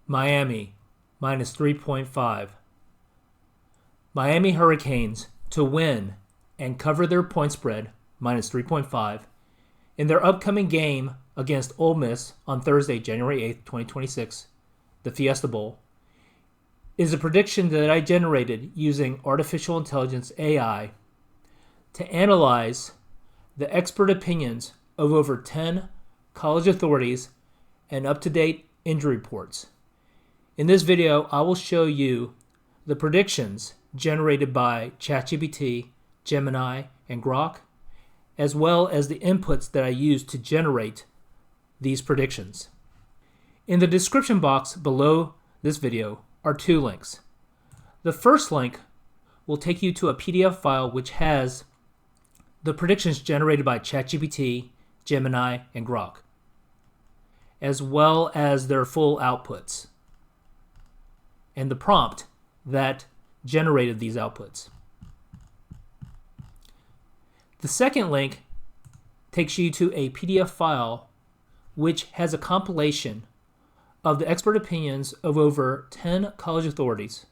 Miami, minus 3.5. Miami Hurricanes to win and cover their point spread, minus 3.5, in their upcoming game against Ole Miss on Thursday, January 8th, 2026, the Fiesta Bowl, is a prediction that I generated using artificial intelligence AI to analyze the expert opinions of over 10 college authorities and up-to-date injury reports. In this video, I will show you the predictions generated by ChatGPT, Gemini, and Grok, as well as the inputs that I used to generate these predictions. In the description box below this video are two links. The first link will take you to a PDF file which has the predictions generated by ChatGPT, Gemini, and Grok, as well as their full outputs and the prompt that generated these outputs. The second link takes you to a PDF file which has a compilation of the expert opinions of over 10 college authorities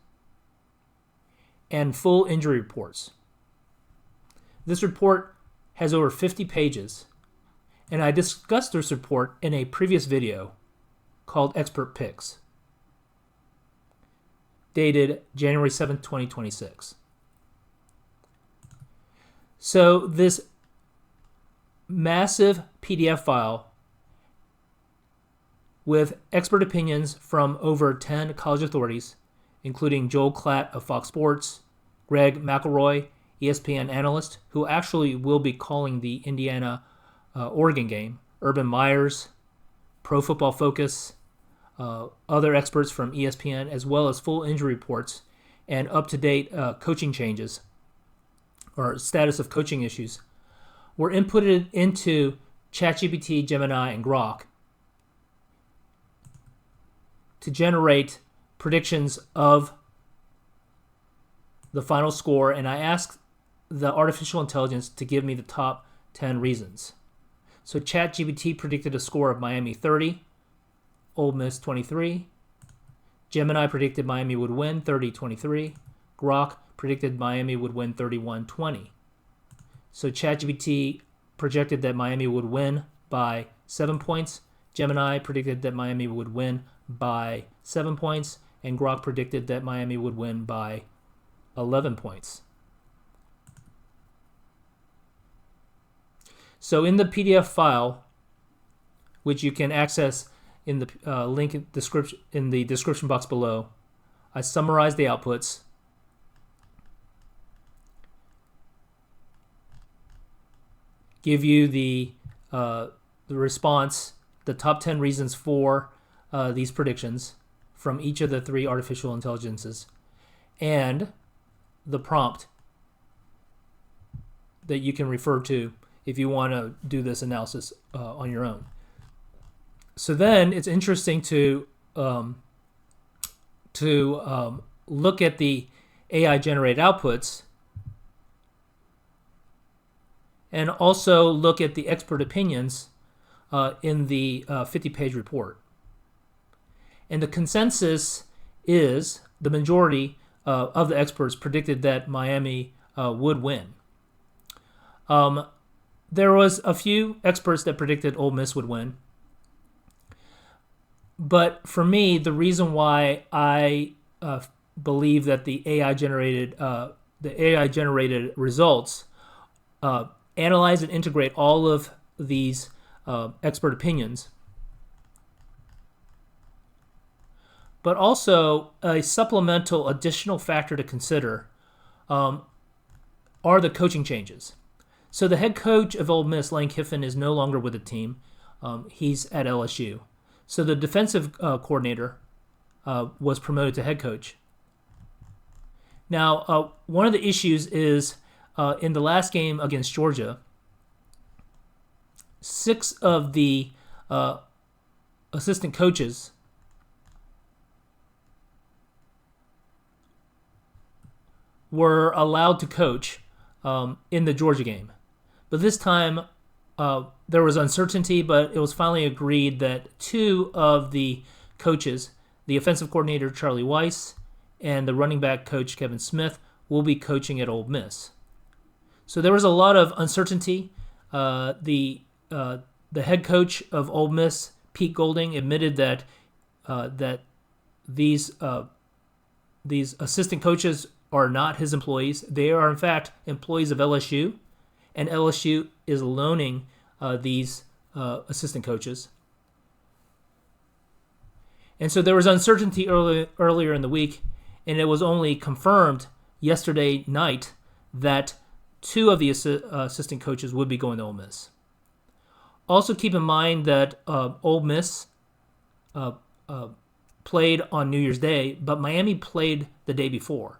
and full injury reports. This report has over 50 pages, and I discussed this report in a previous video called Expert Picks, dated January 7th, 2026. So this massive PDF file with expert opinions from over 10 college authorities, including Joel Klatt of Fox Sports, Greg McElroy, ESPN analyst, who actually will be calling the Indiana-Oregon game, Urban Meyers, Pro Football Focus, other experts from ESPN, as well as full injury reports and up-to-date coaching changes or status of coaching issues, were inputted into ChatGPT, Gemini, and Grok to generate predictions of the final score, and I asked the artificial intelligence to give me the top 10 reasons. So ChatGPT predicted a score of Miami 30, Ole Miss 23. Gemini predicted Miami would win 30-23. Grok predicted Miami would win 31-20. So ChatGPT projected that Miami would win by 7 points. Gemini predicted that Miami would win by 7 points, and Grok predicted that Miami would win by 11 points. So in the PDF file, which you can access in the link in the description box below, I summarized the outputs, give you the response, the top 10 reasons for these predictions from each of the three artificial intelligences, and the prompt that you can refer to if you want to do this analysis on your own. So then it's interesting to look at the AI-generated outputs and also look at the expert opinions in the 50-page report. And the consensus is the majority of the experts predicted that Miami would win. There was a few experts that predicted Ole Miss would win. But for me, the reason why I believe that the AI-generated results analyze and integrate all of these expert opinions, but also a supplemental additional factor to consider are the coaching changes. So the head coach of Ole Miss, Lane Kiffin, is no longer with the team. He's at LSU. So the defensive coordinator was promoted to head coach. Now, one of the issues is in the last game against Georgia, 6 of the assistant coaches were allowed to coach in the Georgia game. But this time, there was uncertainty, but it was finally agreed that 2 of the coaches the offensive coordinator Charlie Weiss and the running back coach Kevin Smith will be coaching at Ole Miss. So there was a lot of uncertainty. The head coach of Ole Miss, Pete Golding, admitted that these assistant coaches are not his employees. They are, in fact, employees of LSU, and LSU is loaning these assistant coaches. And so there was uncertainty earlier in the week, and it was only confirmed yesterday night that 2 of the assistant coaches would be going to Ole Miss. Also keep in mind that Ole Miss played on New Year's Day, but Miami played the day before.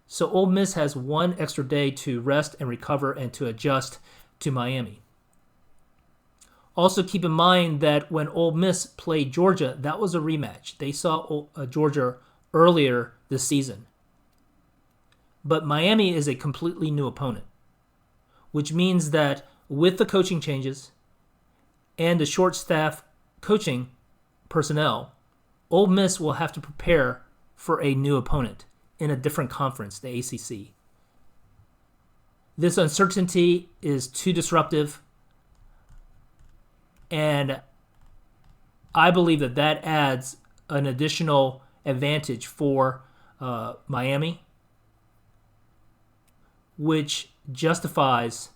So Ole Miss has 1 extra day to rest and recover and to adjust to Miami. Also keep in mind that when Ole Miss played Georgia, that was a rematch. They saw Georgia earlier this season. But Miami is a completely new opponent, which means that with the coaching changes and the short staff coaching personnel, Ole Miss will have to prepare for a new opponent in a different conference, the ACC. This uncertainty is too disruptive, and I believe that adds an additional advantage for Miami, which justifies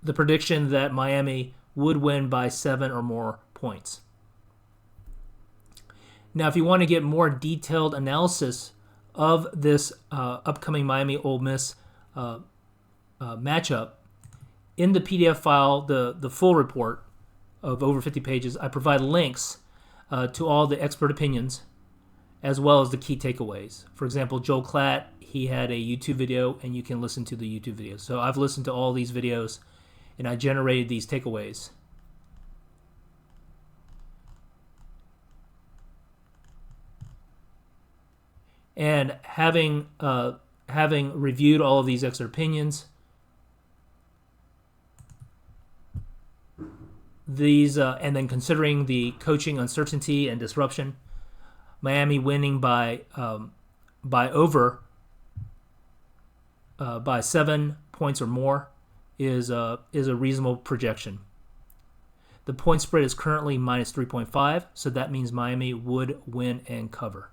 the prediction that Miami would win by 7 or more points. Now, if you want to get more detailed analysis of this upcoming Miami-Ole Miss matchup, in the PDF file, the full report of over 50 pages, I provide links to all the expert opinions as well as the key takeaways. For example, Joel Klatt, he had a YouTube video, and you can listen to the YouTube video. So I've listened to all these videos, and I generated these takeaways. And having reviewed all of these expert opinions, and then considering the coaching uncertainty and disruption, Miami winning by 7 points or more is a reasonable projection. The point spread is currently minus 3.5, so that means Miami would win and cover.